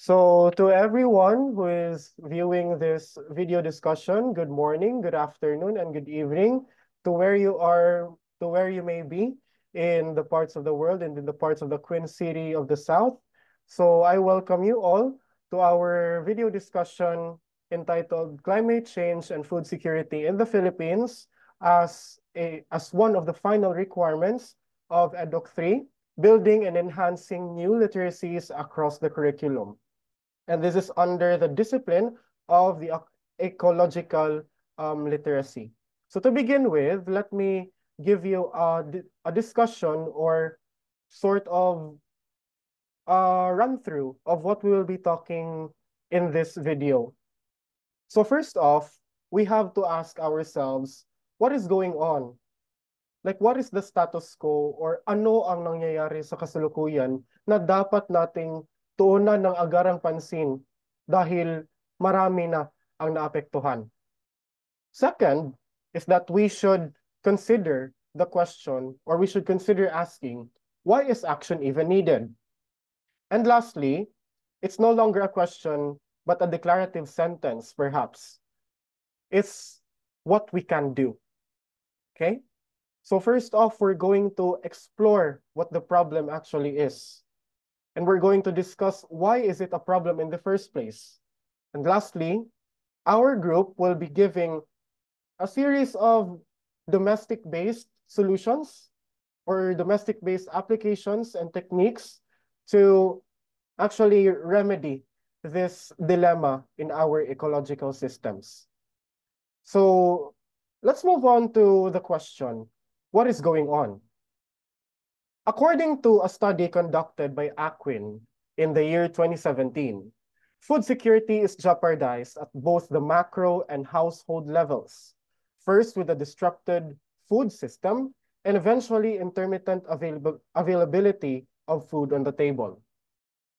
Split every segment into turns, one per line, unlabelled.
So to everyone who is viewing this video discussion, good morning, good afternoon, and good evening to where you are, to where you may be in the parts of the world and in the parts of the Queen City of the South. So I welcome you all to our video discussion entitled Climate Change and Food Security in the Philippines as one of the final requirements of EDUC 3, building and enhancing new literacies across the curriculum. And this is under the discipline of the ecological literacy. So to begin with, let me give you a discussion or sort of a run-through of what we will be talking in this video. So first off, we have to ask ourselves, what is going on? Like, what is the status quo or ano ang nangyayari sa kasalukuyan na dapat nating tuunan ng agarang pansin dahil marami na ang naapektuhan. Second is that we should consider the question, or we should consider asking, why is action even needed? And lastly, it's no longer a question, but a declarative sentence, perhaps. It's what we can do, okay? So first off, we're going to explore what the problem actually is. And we're going to discuss why is it a problem in the first place. And lastly, our group will be giving a series of domestic-based solutions or domestic-based applications and techniques to actually remedy this dilemma in our ecological systems. So let's move on to the question, what is going on? According to a study conducted by Akwin in the year 2017, food security is jeopardized at both the macro and household levels. First with a disrupted food system and eventually intermittent availability of food on the table.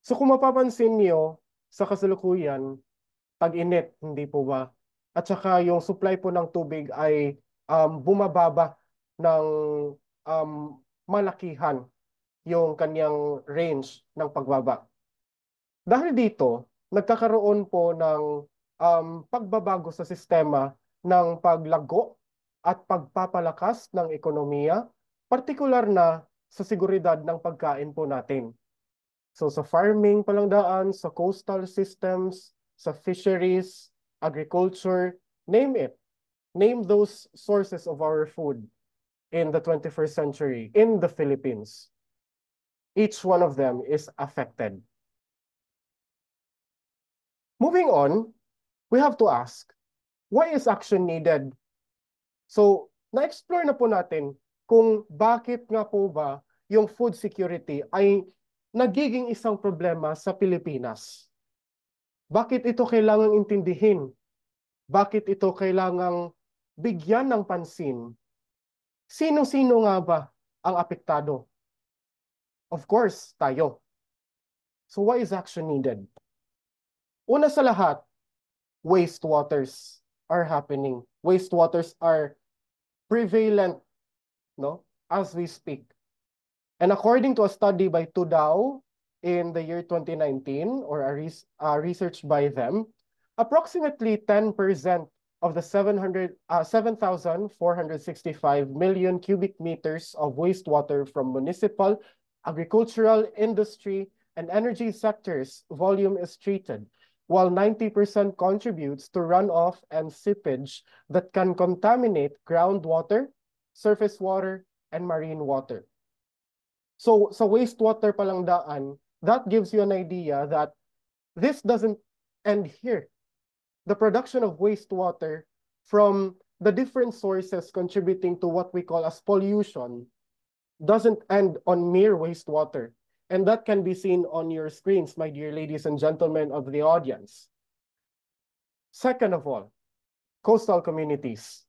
So kung mapapansin niyo sa kasalukuyan, tag-init, hindi po ba? At saka yung supply po ng tubig ay bumababa ng malakihan yung kanyang range ng pagbaba. Dahil dito, nagkakaroon po ng pagbabago sa sistema ng paglago at pagpapalakas ng ekonomiya, partikular na sa seguridad ng pagkain po natin. So sa farming palang sa coastal systems, sa fisheries, agriculture, name it. Name those sources of our food in the 21st century in the Philippines. Each one of them is affected. Moving on, we have to ask, why is action needed? So, na-explore na po natin kung bakit nga po ba yung food security ay nagiging isang problema sa Pilipinas. Bakit ito kailangang intindihin? Bakit ito kailangang bigyan ng pansin? Sino-sino nga ba ang apektado? Of course, tayo. So why is action needed? Una sa lahat, wastewaters are happening. Wastewaters are prevalent, no, as we speak. And according to a study by Tudao in the year 2019, or a research by them, approximately 10% of the 7,465 million cubic meters of wastewater from municipal, agricultural, industry, and energy sectors volume is treated, while 90% contributes to runoff and seepage that can contaminate groundwater, surface water, and marine water. So sa wastewater palang daan, that gives you an idea that this doesn't end here. The production of wastewater from the different sources contributing to what we call as pollution doesn't end on mere wastewater. And that can be seen on your screens, my dear ladies and gentlemen of the audience. Second of all, coastal communities.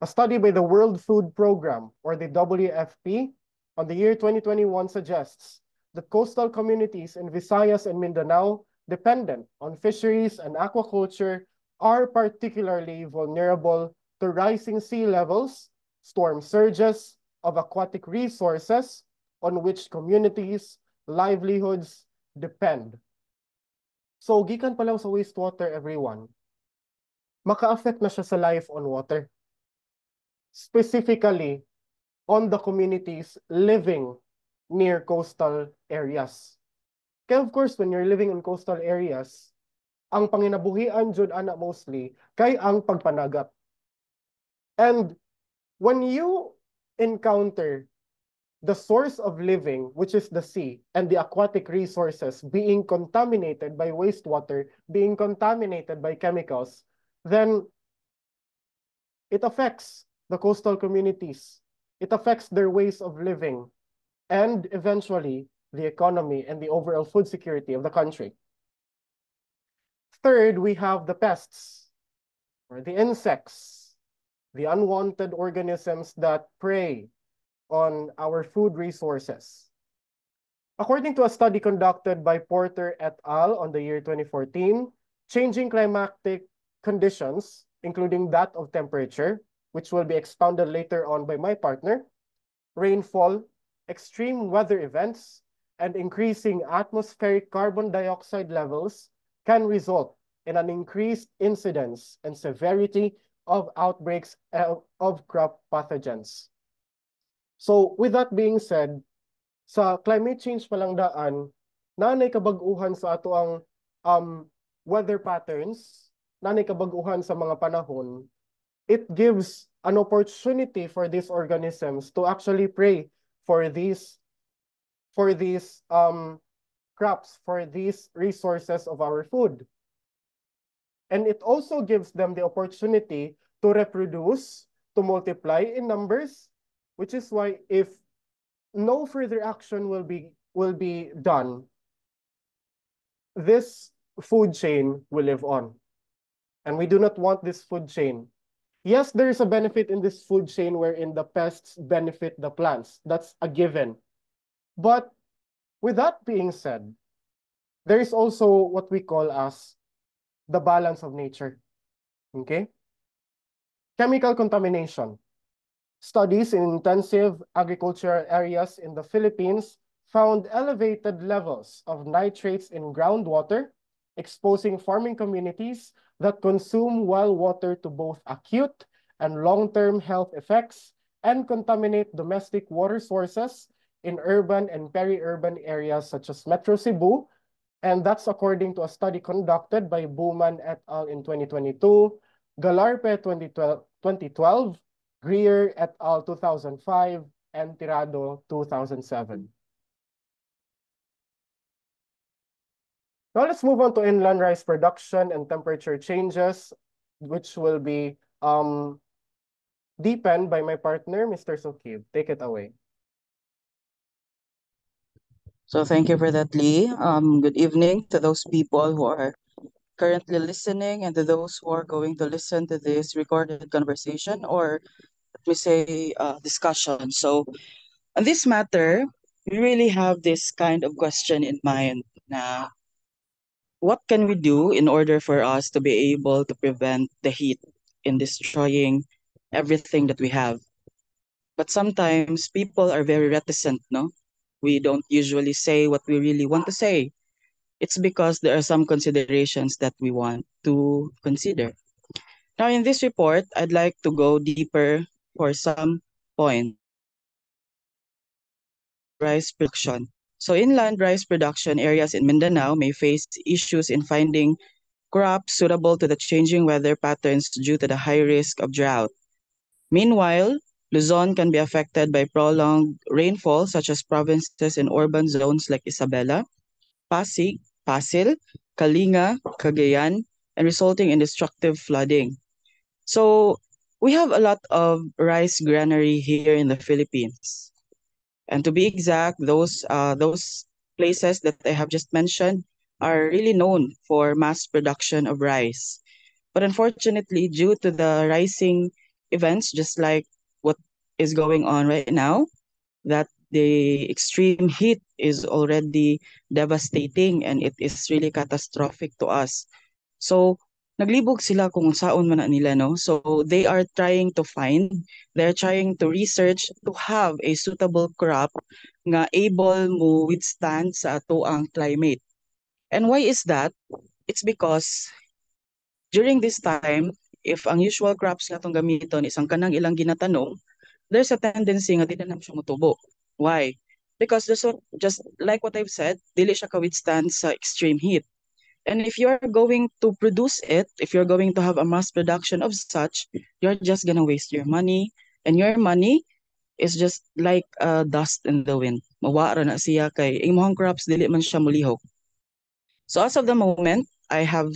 A study by the World Food Program, or the WFP, on the year 2021 suggests that coastal communities in Visayas and Mindanao dependent on fisheries and aquaculture are particularly vulnerable to rising sea levels, storm surges of aquatic resources on which communities' livelihoods depend. So, gikan pa lang sa wastewater, everyone, maka-affect na siya sa life on water. Specifically, on the communities living near coastal areas. Kaya of course, when you're living in coastal areas, ang panginabuhian jud ana mostly kay ang pagpanagat. And when you encounter the source of living, which is the sea, and the aquatic resources being contaminated by wastewater, being contaminated by chemicals, then it affects the coastal communities. It affects their ways of living, and eventually the economy and the overall food security of the country. Third, we have the pests, or the insects, the unwanted organisms that prey on our food resources. According to a study conducted by Porter et al. On the year 2014, changing climatic conditions, including that of temperature, which will be expounded later on by my partner, rainfall, extreme weather events, and increasing atmospheric carbon dioxide levels can result in an increased incidence and severity of outbreaks of crop pathogens. So with that being said, sa climate change palang daan, nanay kabag-uhan sa ato ang weather patterns, nanay kabag-uhan sa mga panahon, it gives an opportunity for these organisms to actually prey for these crops, for these resources of our food. And it also gives them the opportunity to reproduce, to multiply in numbers, which is why if no further action will be done, this food chain will live on. And we do not want this food chain. Yes, there is a benefit in this food chain wherein the pests benefit the plants. That's a given. But with that being said, there is also what we call as the balance of nature. Okay? Chemical contamination. Studies in intensive agricultural areas in the Philippines found elevated levels of nitrates in groundwater, exposing farming communities that consume well water to both acute and long-term health effects and contaminate domestic water sources in urban and peri-urban areas such as Metro Cebu. And that's according to a study conducted by Bowman et al. In 2022, Galarpe 2012, Greer et al. 2005, and Tirado 2007. Now let's move on to inland rice production and temperature changes, which will be deepened by my partner, Mr. Sukib. Take it away.
So thank you for that, Lee. Good evening to those people who are currently listening and to those who are going to listen to this recorded conversation or let me say discussion. So on this matter, we really have this kind of question in mind. Now, what can we do in order for us to be able to prevent the heat in destroying everything that we have? But sometimes people are very reticent, no? We don't usually say what we really want to say. It's because there are some considerations that we want to consider. Now, in this report, I'd like to go deeper for some points. Rice production. So, inland rice production areas in Mindanao may face issues in finding crops suitable to the changing weather patterns due to the high risk of drought. Meanwhile, Luzon can be affected by prolonged rainfall, such as provinces in urban zones like Isabela, Pasig, Pasil, Kalinga, Cagayan, and resulting in destructive flooding. So we have a lot of rice granary here in the Philippines. And to be exact, those places that I have just mentioned are really known for mass production of rice. But unfortunately, due to the rising events, just like what is going on right now, that the extreme heat is already devastating and it is really catastrophic to us. So, naglibog sila kung saon man na nila, no? So, they're trying to research to have a suitable crop nga able mo withstand sa ato ang climate. And why is that? it's because during this time, if ang usual crops nga itong gamiton is ang kanang ilang ginatanong, there's a tendency nga di na naman siya mutubo. Why? Because just like what I've said, dili siya ka-withstand sa extreme heat. And if you're going to produce it, if you're going to have a mass production of such, you're just gonna waste your money. And your money is just like dust in the wind. Mawara na siya kay imong crops dili man siya mulihok. So as of the moment, I have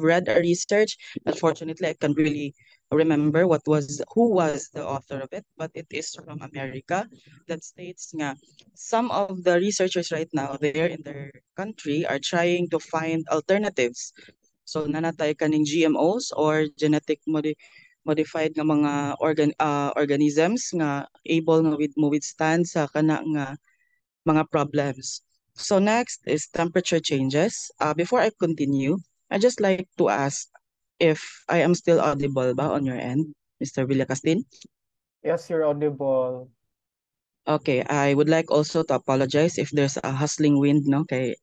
read a research. Unfortunately, I can't really remember who was the author of it, but it is from America that states nga some of the researchers right now there in their country are trying to find alternatives. So nanatay kaning GMOs or modified nga mga organisms nga able nga withstand sa kana nga mga problems. So next is temperature changes. Before I continue, I just like to ask if I am still audible ba on your end, Mr. Villacastin?
Yes, you're audible.
Okay, I would like also to apologize if there's a hustling wind, no? Kay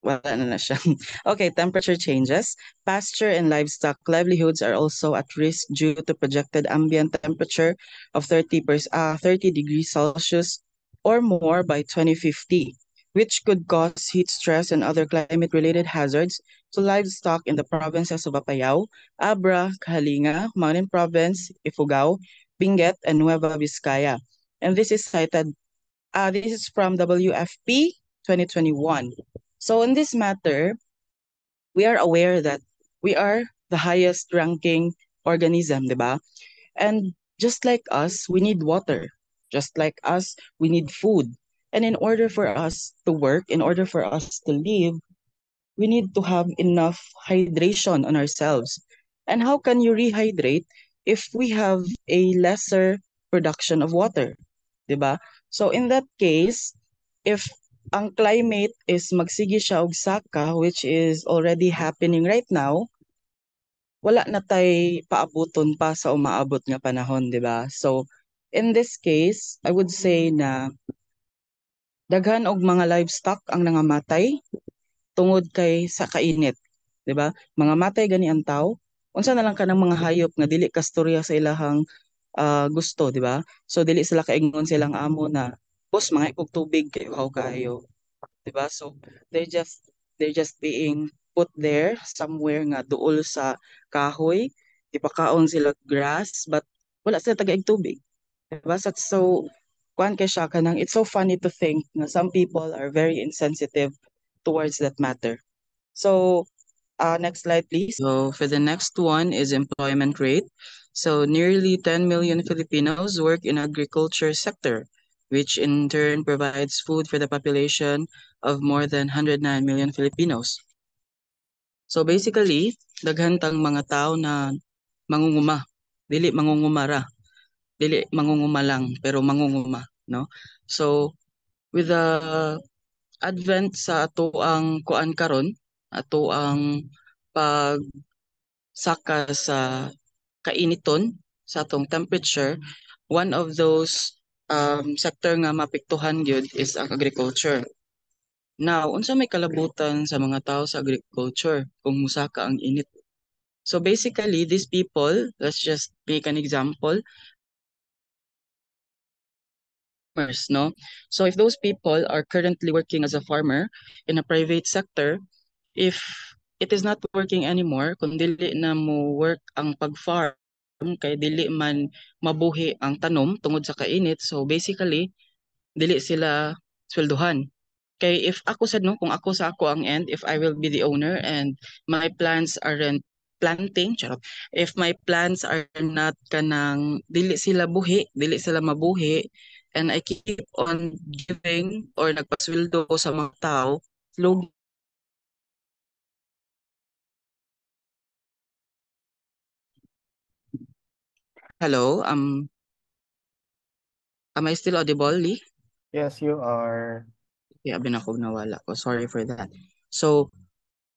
wala na siya. Okay, temperature changes. Pasture and livestock livelihoods are also at risk due to projected ambient temperature of 30 degrees Celsius or more by 2050, which could cause heat stress and other climate-related hazards to livestock in the provinces of Apayao, Abra, Kalinga, Mountain Province, Ifugao, Benguet, and Nueva Vizcaya. And this is from WFP 2021. So in this matter, we are aware that we are the highest ranking organism, di ba? And just like us, we need water. Just like us, we need food. And in order for us to work, in order for us to live, we need to have enough hydration on ourselves. And how can you rehydrate if we have a lesser production of water? 'Di ba? So in that case, if ang climate is magsige siya og saka, which is already happening right now, wala na tay paabuton pa sa umaabot nga panahon, 'di ba? So in this case, I would say na daghan og mga livestock ang nangamatay tungod kay sa kainit, 'di ba? Mga matay gani ang tao. Unsa na lang kanang mga hayop nga dili kastorya sa ilahang gusto, 'di ba? So dili sila kaingon silang amo na, "Boss, mga ikog tubig kay uhaw kayo." 'Di ba? So they're just being put there somewhere nga duol sa kahoy, ipakaon sila grass but wala sila tagaig tubig. 'Di ba? So kuan kay siya kanang it's so funny to think na some people are very insensitive towards that matter. So next slide, please. So for the next one is employment rate. So nearly 10 million Filipinos work in agriculture sector, which in turn provides food for the population of more than 109 million Filipinos. So basically, daghan tang mga tao na mangunguma, dili mangungumara, dili mangunguma lang, pero mangunguma, no? So with the advent sa ato ang kuan karon, ato ang pagsaka sa kainiton sa atong temperature, one of those sector nga mapektuhan gyud is ang agriculture. Now, unsa may kalabutan sa mga tao sa agriculture kung musaka ang init? So basically, these people, let's just make an example, farmers, no? So if those people are currently working as a farmer in a private sector, if it is not working anymore, kung dili na mo work ang pag-farm, kay dili man mabuhi ang tanom tungod sa kainit, so basically, dili sila swelduhan. Kay if ako sad no, kung ako sa ako ang end, if I will be the owner and my plants aren't planting, charot. If my plants are not kanang dili sila buhi, dili sila mabuhi, and I keep on giving or nagpasweldo ko sa mga tao, slow. Hello, am I still audible, Lee?
Yes, you are.
Yeah, binakog nawala ko. Sorry for that. So,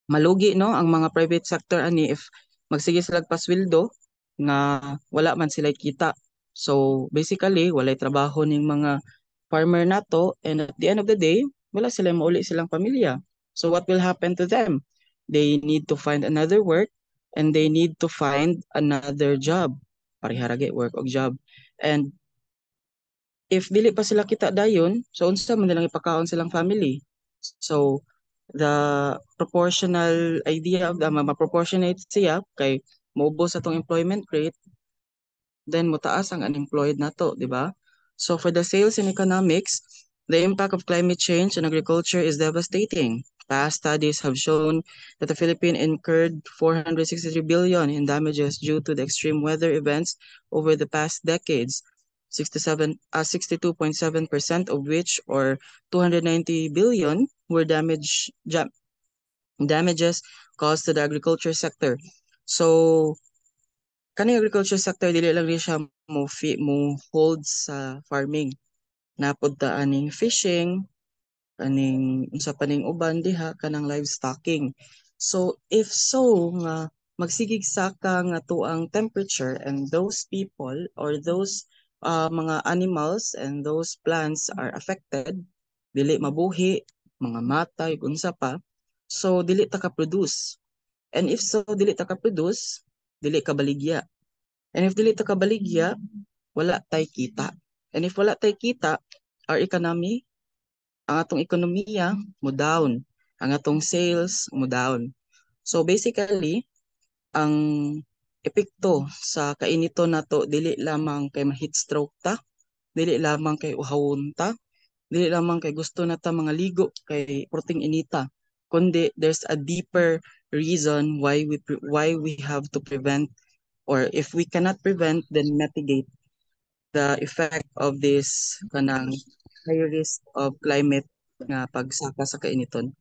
malugi no ang mga private sector ani if magsige sila pasweldo nga wala man sila kita. So basically walay trabaho ning mga farmer nato and at the end of the day wala sila mauli silang pamilya. So what will happen to them? They need to find another work and they need to find another job. Parihara work o job. And if dili pa sila kita dayon, so unsa man nilang ipakaon silang family. So the proportional idea of the ma-proportionate siya kay maubos atong employment rate, then mutaas ang unemployed nato, di ba? So for the sales and economics, the impact of climate change on agriculture is devastating. Past studies have shown that the Philippines incurred 463 billion in damages due to the extreme weather events over the past decades. 62.7% of which, or 290 billion, were damages caused to the agriculture sector. So kaning agriculture sector dili lang rin siya mo hold sa farming. Napud ta aning fishing, kaning unsa pa ning uban diha kanang livestocking. So if so nga magsigig saka nga tuang temperature and those people or those mga animals and those plants are affected, dili mabuhi, mga matay, unsa pa. So dili ta ka produce. And if so dili ta ka produce, dili ka baligya. And if dili ta kabaligya, wala tay kita. And if wala tay kita, our economy, ang atong ekonomiya mo down, ang atong sales mo down. So basically, ang epekto sa kainito nato dili lamang kay ma-heat stroke ta, dili lamang kay uhawon ta, dili lamang kay gusto na ta mga ligo kay proting inita, kundi there's a deeper reason why we have to prevent, or if we cannot prevent, then mitigate the effect of this kanang high risk of climate nga pagsaka sa kainiton.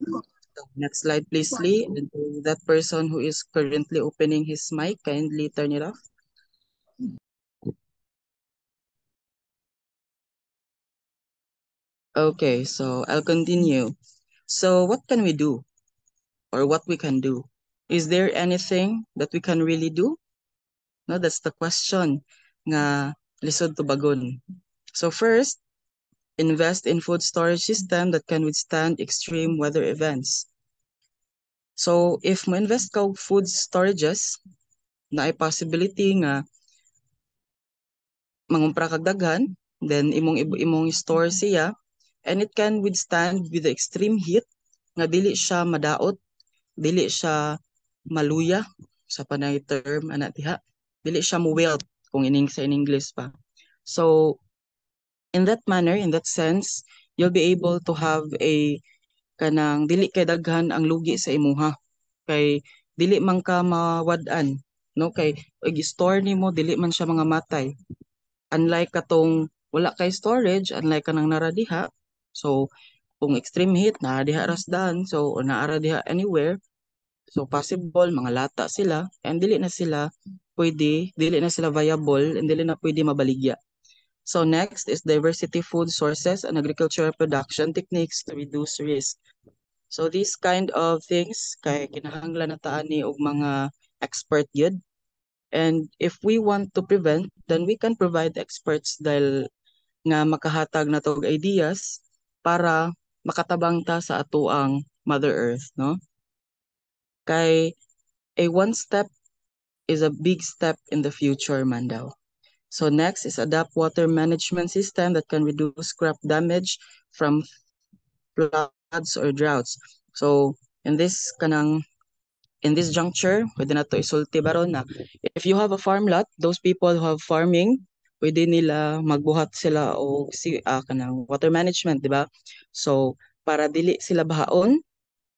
So, next slide please, Lee. And to that person who is currently opening his mic, kindly turn it off. Okay, so I'll continue. So what can we do, or what we can do? Is there anything that we can really do? No, that's the question nga lisod to bagon. So first, invest in food storage system that can withstand extreme weather events. So if mo invest ka og food storages, na ay possibility nga mangumpra kag daghan, then imong store siya, and it can withstand with the extreme heat nga dili siya madaot, dili siya maluya sa panay term ana diha, dili siya mo wilt kung sa in English pa. So in that manner, in that sense, you'll be able to have a kanang dili kay daghan ang lugi sa imuha, kay dili man ka mawad-an, no, kay i-store nimo dili man siya mga matay, unlike katong wala kay storage, unlike kanang nara diha. So kung extreme heat na diha rasdan, so o naara diha anywhere, so possible mga lata sila and dili na sila viable and dili na pwede mabaligya. So next is diversity food sources and agricultural production techniques to reduce risk. So these kind of things kay kinahanglan na taan ni og mga expert yun. And if we want to prevent, then we can provide experts dahil nga makahatag na tog ideas para makatabang ta sa atuang Mother Earth, no? Kay a one step is a big step in the future man daw. So next is adapt water management system that can reduce crop damage from floods or droughts. So in this juncture, pwede na to isulti baron na if you have a farm lot, those people who have farming, pwede nila magbuhat sila o kanang water management, di ba? So para dili sila bahaon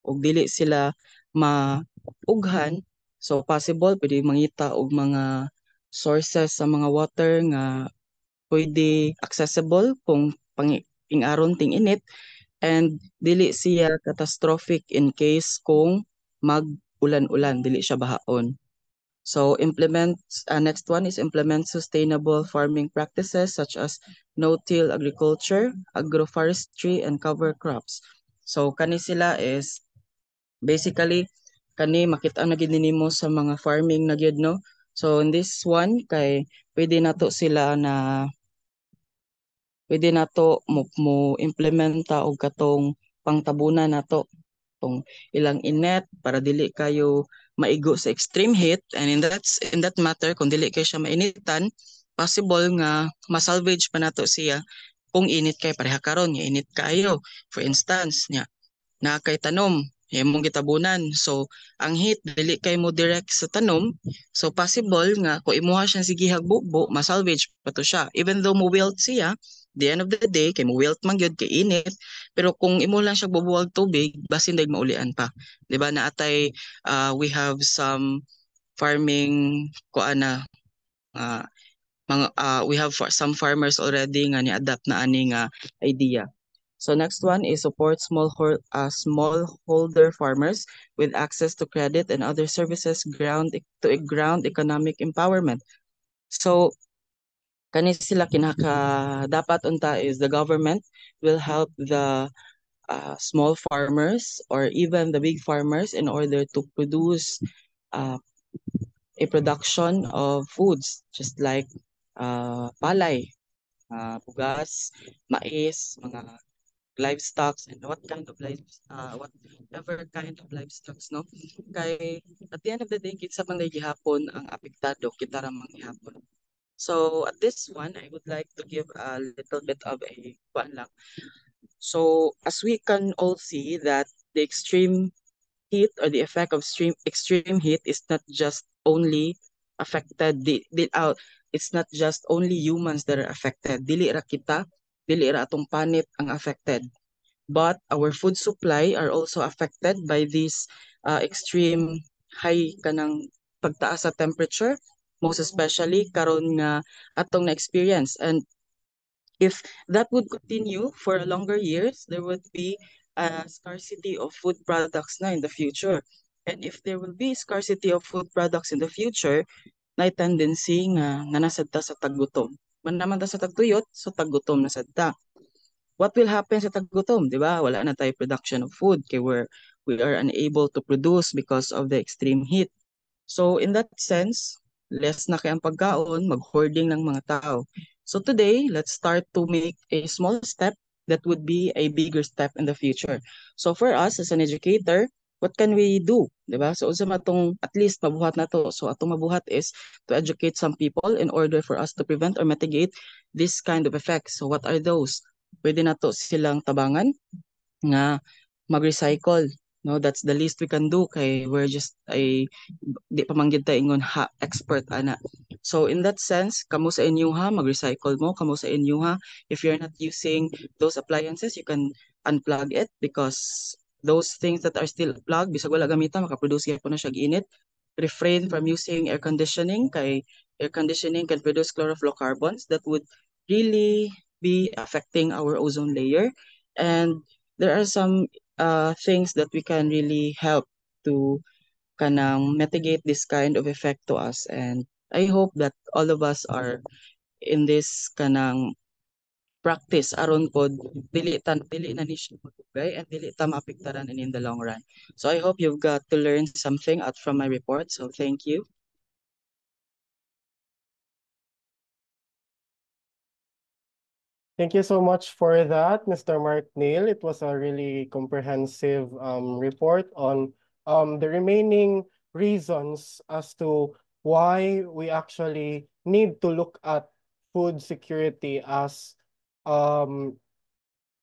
o dili sila maughan, so possible pwede mangita og mga sources sa mga water nga pwede accessible kung pang-aron ting init, and dili siya catastrophic in case kung mag-ulan-ulan, dili siya bahaon. So next one is implement sustainable farming practices such as no-till agriculture, agroforestry, and cover crops. So kani sila is basically kani makita na gid nimo sa mga farming na gyud, no. So in this one kay pwede nato sila na pwede nato mo implementa og katong pangtabunan nato tong ilang inet para dili kayo maigo sa extreme heat, and in that matter kung dili kayo siya mainitan, possible nga masalvage pa nato siya kung init kay pareha karon nga init kayo. For instance nya na kay tanom imong gitabunan, so ang heat dili kay mo direct sa tanom, so possible nga kung imuha siya sige hagbukbo masalvage pa to siya even though mo wilt siya the end of the day kay mo wilt man gyud kay init, pero kung imo lang siya bubuwag tubig basin dag maulian pa, di ba? Naatay we have some farming kuana uh, we have some farmers already nga ni-adapt na ani nga idea. So next one is support smallholder farmers with access to credit and other services ground economic empowerment. So kani sila kinaka dapat unta is the government will help the small farmers or even the big farmers in order to produce uh, a production of foods just like palay, bugas, mais, mga livestock, and whatever kind of livestock, no? Kay at the end of the day kinsa man gihapon ang apektado kita ra man gihapon. So at this one I would like to give a little bit of a kuan lang. So as we can all see that the extreme heat or the effect of extreme heat is not just only affected it's not just only humans that are affected, dili ra kita, dili ra atong planet ang affected, but our food supply are also affected by this extreme high kanang pagtaas sa temperature, most especially karon nga atong na experience. And if that would continue for longer years, there would be a scarcity of food products na in the future. And if there will be scarcity of food products in the future, na tendency nga nasad ta sa taggutom. Man naman ta sa tagtuyot, so taggutom na sad ta. What will happen sa taggutom, di ba? Wala na tayo production of food kay we are unable to produce because of the extreme heat. So in that sense, less na kay ang pagkaon, mag-hoarding ng mga tao. So today, let's start to make a small step that would be a bigger step in the future. So for us as an educator, what can we do? Diba? So unsa matong at least mabuhat na to. So atong mabuhat is to educate some people in order for us to prevent or mitigate this kind of effects. So what are those? Pwede na to silang tabangan nga mag-recycle. No, that's the least we can do kay we're just a di pa man gyud ta ingon expert ana. So in that sense, kamo sa inyo ha mag-recycle mo, kamo sa inyo ha if you're not using those appliances, you can unplug it because those things that are still plugged bisag wala gamitan makaproduce gyapon na siya init. Refrain from using air conditioning kay air conditioning can produce chlorofluorocarbons that would really be affecting our ozone layer, and there are some things that we can really help to kanang mitigate this kind of effect to us. And I hope that all of us are in this kanang practice aron pod dili na ni siya magugay and dili ta maapektaran in the long run. So I hope you've got to learn something out from my report. So thank you.
Thank you so much for that, Mr. Mark Neil. It was a really comprehensive report on the remaining reasons as to why we actually need to look at food security as um,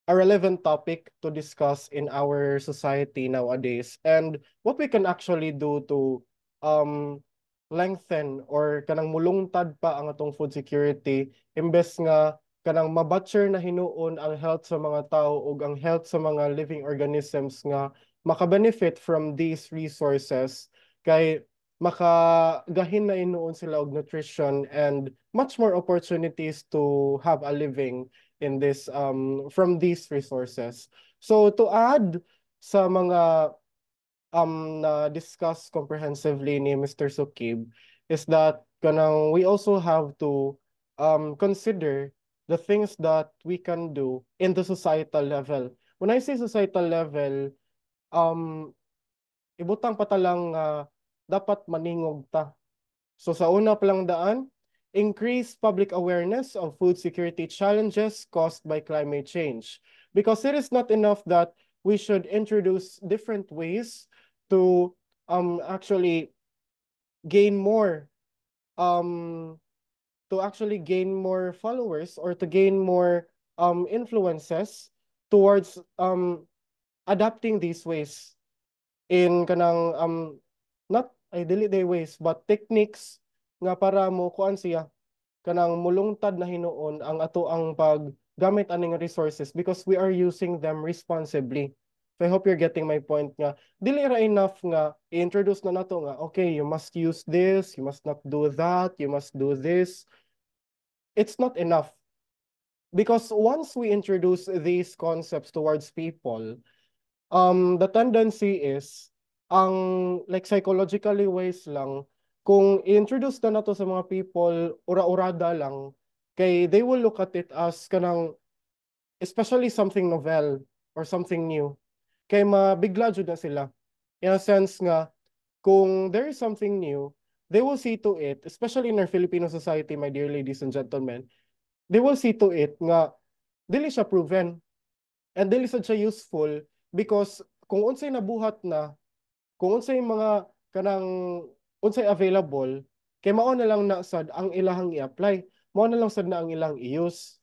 a relevant topic to discuss in our society nowadays, and what we can actually do to um, lengthen or kanang mulungtad pa ang atong food security imbes nga kanang mabutcher na hinuon ang health sa mga tao ug ang health sa mga living organisms nga maka-benefit from these resources, kay makagahin na inuon sila og nutrition and much more opportunities to have a living in this from these resources. So to add sa mga na discuss comprehensively ni Mr. Sukib is that kanang we also have to consider the things that we can do in the societal level. When I say societal level, ibutang pa talang dapat maningog ta. So sa una palang daan, increase public awareness of food security challenges caused by climate change. Because it is not enough that we should introduce different ways to actually gain more um followers or to gain more influences towards adapting these ways in kanang not ideally they ways but techniques nga para mo kuan siya kanang mulungtad na hinuon ang ato ang paggamit aning resources because we are using them responsibly. So I hope you're getting my point nga. Dili ra enough nga i-introduce na nato nga, okay, you must use this, you must not do that, you must do this. It's not enough. Because once we introduce these concepts towards people, the tendency is, ang like psychologically ways lang, kung i-introduce na nato sa mga people, ura-urada lang, kay they will look at it as kanang, especially something novel or something new, kay mabigla jud na sila. In a sense nga, kung there is something new, they will see to it, especially in our Filipino society, my dear ladies and gentlemen, they will see to it nga, dili siya proven, and dili sad siya useful, because kung unsay nabuhat na, kung unsay mga kanang unsay available, kay mao na lang na sad ang ilahang i-apply, mao na lang sad na ang ilang i-use.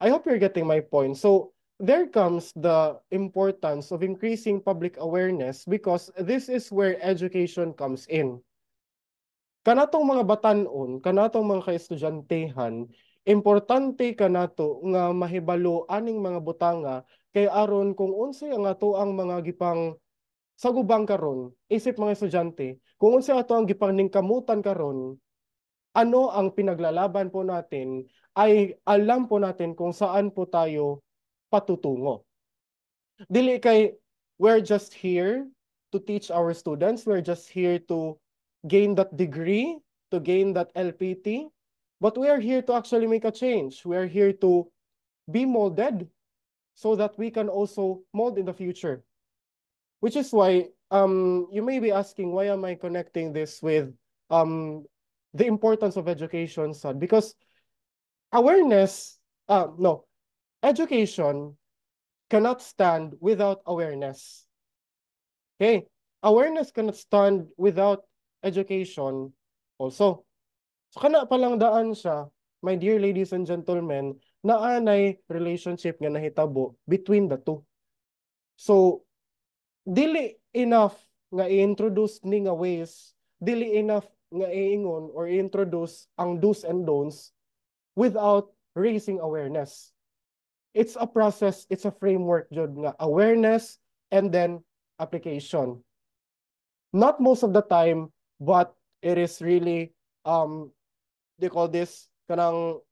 I hope you're getting my point. So there comes the importance of increasing public awareness, because this is where education comes in. Kanatong mga batanon, kanatong mga kaestudyantehan, importante kanato nga mahibalo aning mga butanga kay aron kung unsay ang ato ang mga gipang sagubang karon, isip mga estudyante, kung unsay ato ang gipang ningkamutan karon, ano ang pinaglalaban po natin, ay alam po natin kung saan po tayo patutungo. Dili kay we're just here to teach our students, we're just here to gain that degree, to gain that LPT, but we are here to actually make a change. We are here to be molded so that we can also mold in the future. Which is why you may be asking, why am I connecting this with the importance of education, son? Because awareness, no, education cannot stand without awareness. Okay? Awareness cannot stand without education also. So kana palang daan siya, my dear ladies and gentlemen, naanay relationship nga nahitabo between the two. So dili enough nga i-introduce ni nga ways, dili enough nga iingon or i-introduce ang do's and don'ts without raising awareness. It's a process, it's a framework jud nga awareness and then application. Not most of the time, but it is really they call this kanang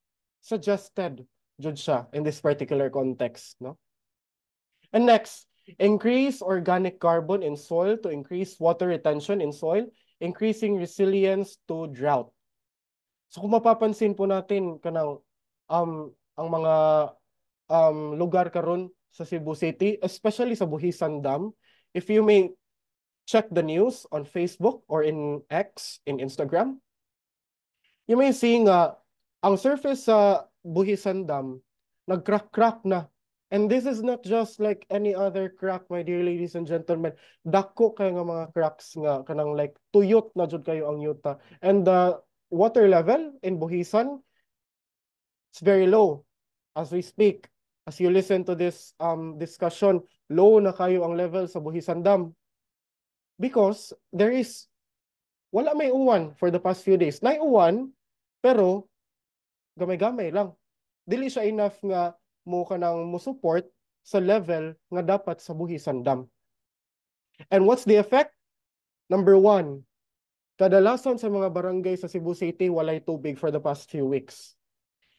suggested jud siya in this particular context, no? And next, increase organic carbon in soil to increase water retention in soil, increasing resilience to drought. So kung mapapansin po natin kanang ang mga lugar karon sa Cebu City, especially sa Buhisan Dam, if you may check the news on Facebook or in X, in Instagram, you may see nga ang surface sa Buhisan Dam nag-crack-crack na. And this is not just like any other crack, my dear ladies and gentlemen. Dako kayo nga mga cracks nga kanang like tuyot na jud kayo ang yuta. And the water level in Buhisan, it's very low as we speak. As you listen to this discussion, low na kayo ang level sa Buhisan Dam. Because there is, wala may uwan for the past few days. Nay uwan, pero gamay-gamay lang. Dili siya enough nga mo kanang mo support sa level nga dapat sa Buhisan Dam. And what's the effect? Number one, kadalasan sa mga barangay sa Cebu City walay tubig for the past few weeks.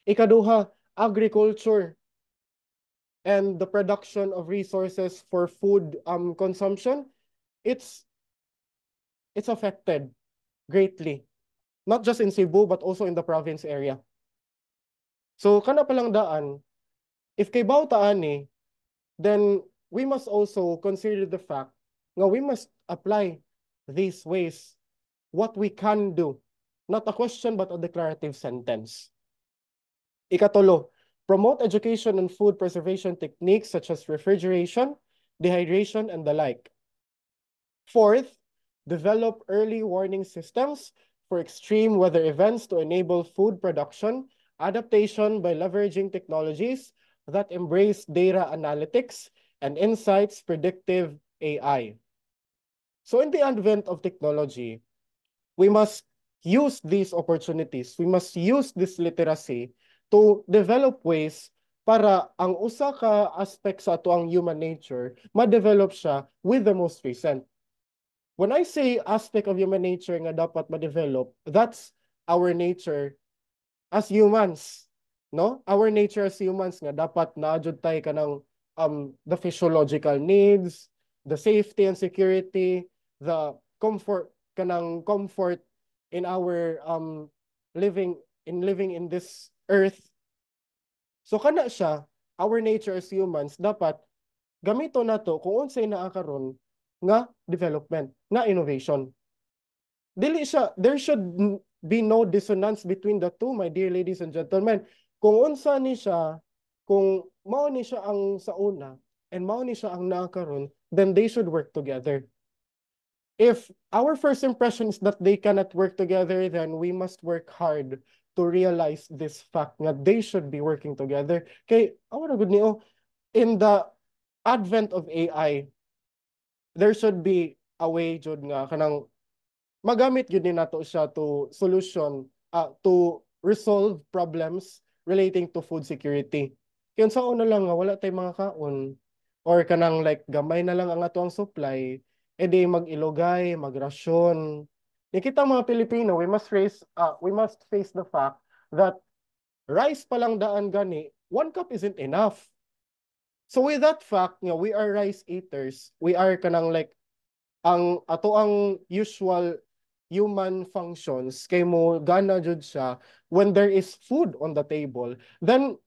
Ikaduha, agriculture and the production of resources for food consumption, it's affected greatly. Not just in Cebu, but also in the province area. So, kana palang daan, if kay bawtaan ni, then we must also consider the fact nga we must apply these ways, what we can do. Not a question, but a declarative sentence. Ikatulo, promote education on food preservation techniques such as refrigeration, dehydration, and the like. Fourth, develop early warning systems for extreme weather events to enable food production, adaptation by leveraging technologies that embrace data analytics and insights predictive AI. So in the advent of technology, we must use these opportunities. We must use this literacy to develop ways para ang usa ka aspect sa ato ang human nature, ma-develop siya with the most recent. When I say aspect of human nature nga dapat ma-develop, that's our nature as humans, no? Our nature as humans nga dapat naadjud tay kanang the physiological needs, the safety and security, the comfort kanang comfort in our living in this earth. So kana siya, our nature as humans dapat gamito nato kung unsay naa karon nga development, nga innovation. Dili siya, there should be no dissonance between the two, my dear ladies and gentlemen. Kung unsa ni siya, kung mao ni siya ang sa una, and mao ni siya ang nakaroon, then they should work together. If our first impression is that they cannot work together, then we must work hard to realize this fact that they should be working together. Kay, awa na gud niyo, in the advent of AI, there should be a way jud nga kanang magamit yun din nato siya to to resolve problems relating to food security. Kaya sa una lang nga wala tay mga kaon or kanang like gamay na lang ang ato ang supply, edi mag-ilogay, magrasyon. Yung kita mga Pilipino, we must face the fact that rice pa lang daan gani, 1 cup isn't enough. So with that fact nga we are rice eaters, we are kanang like ang ato ang usual human functions kay mo gana jud siya when there is food on the table, then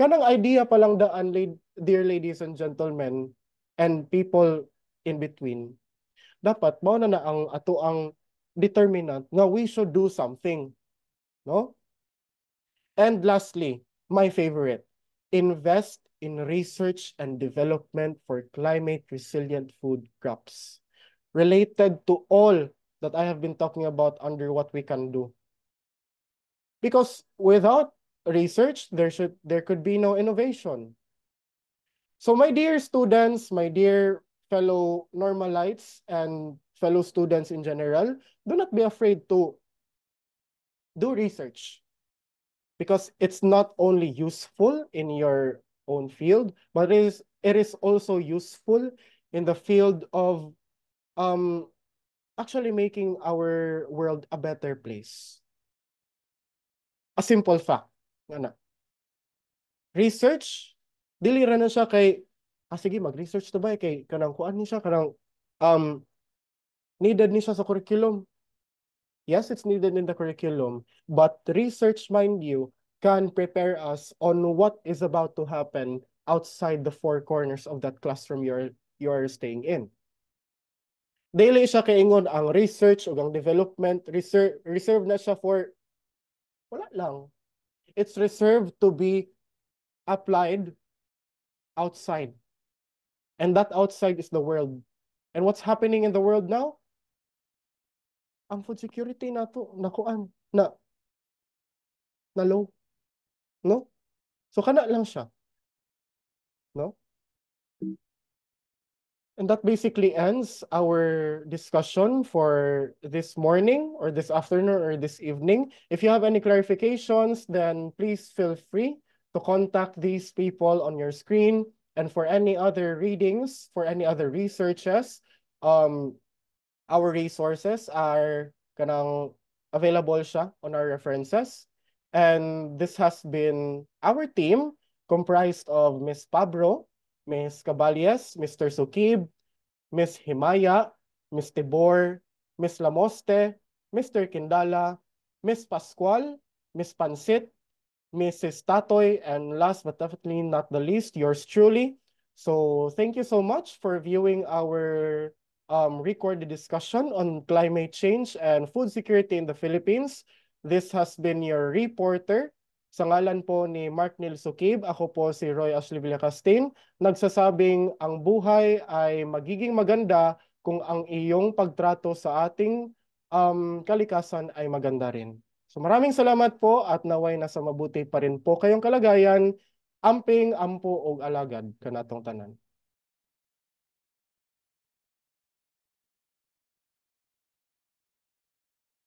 kanang idea pa lang daan, dear ladies and gentlemen and people in between, dapat mao na ang ato ang determinant nga we should do something, no? And lastly, my favorite, invest in research and development for climate resilient food crops related to all that I have been talking about under what we can do. Because without research, there could be no innovation. So my dear students, my dear fellow normalites and fellow students in general, do not be afraid to do research because it's not only useful in your own field, but it is also useful in the field of actually making our world a better place. A simple fact. Nga na. Research, dili ra na siya kay, sige, mag-research to ba kay kanang kuan ni siya, kanang needed ni siya sa curriculum. Yes, it's needed in the curriculum, but research, mind you, can prepare us on what is about to happen outside the four corners of that classroom you're staying in. Dili siya kaingon ang research o ang development, reserve na siya for, wala lang. It's reserved to be applied outside. And that outside is the world. And what's happening in the world now? Ang food security nato nakuan na low, no? So kana lang siya, no? And that basically ends our discussion for this morning or this afternoon or this evening. If you have any clarifications, then please feel free to contact these people on your screen. And for any other readings, for any other researches, our resources are kanang available siya on our references. And this has been our team comprised of Ms. Pabro, Ms. Caballes, Mr. Sukib, Ms. Himaya, Ms. Tibor, Ms. Lamoste, Mr. Kindala, Ms. Pascual, Ms. Pansit, Mrs. Tatoy, and last but definitely not the least, yours truly. So thank you so much for viewing our recorded discussion on climate change and food security in the Philippines. This has been your reporter, Sa ngalan po ni Mark Neil Sukib, ako po si Roy Ashley Villacastin, nagsasabing ang buhay ay magiging maganda kung ang iyong pagtrato sa ating kalikasan ay maganda rin. So maraming salamat po at naway nasa mabuti pa rin po kayong kalagayan, amping, ampo, og alagad kanatong tanan.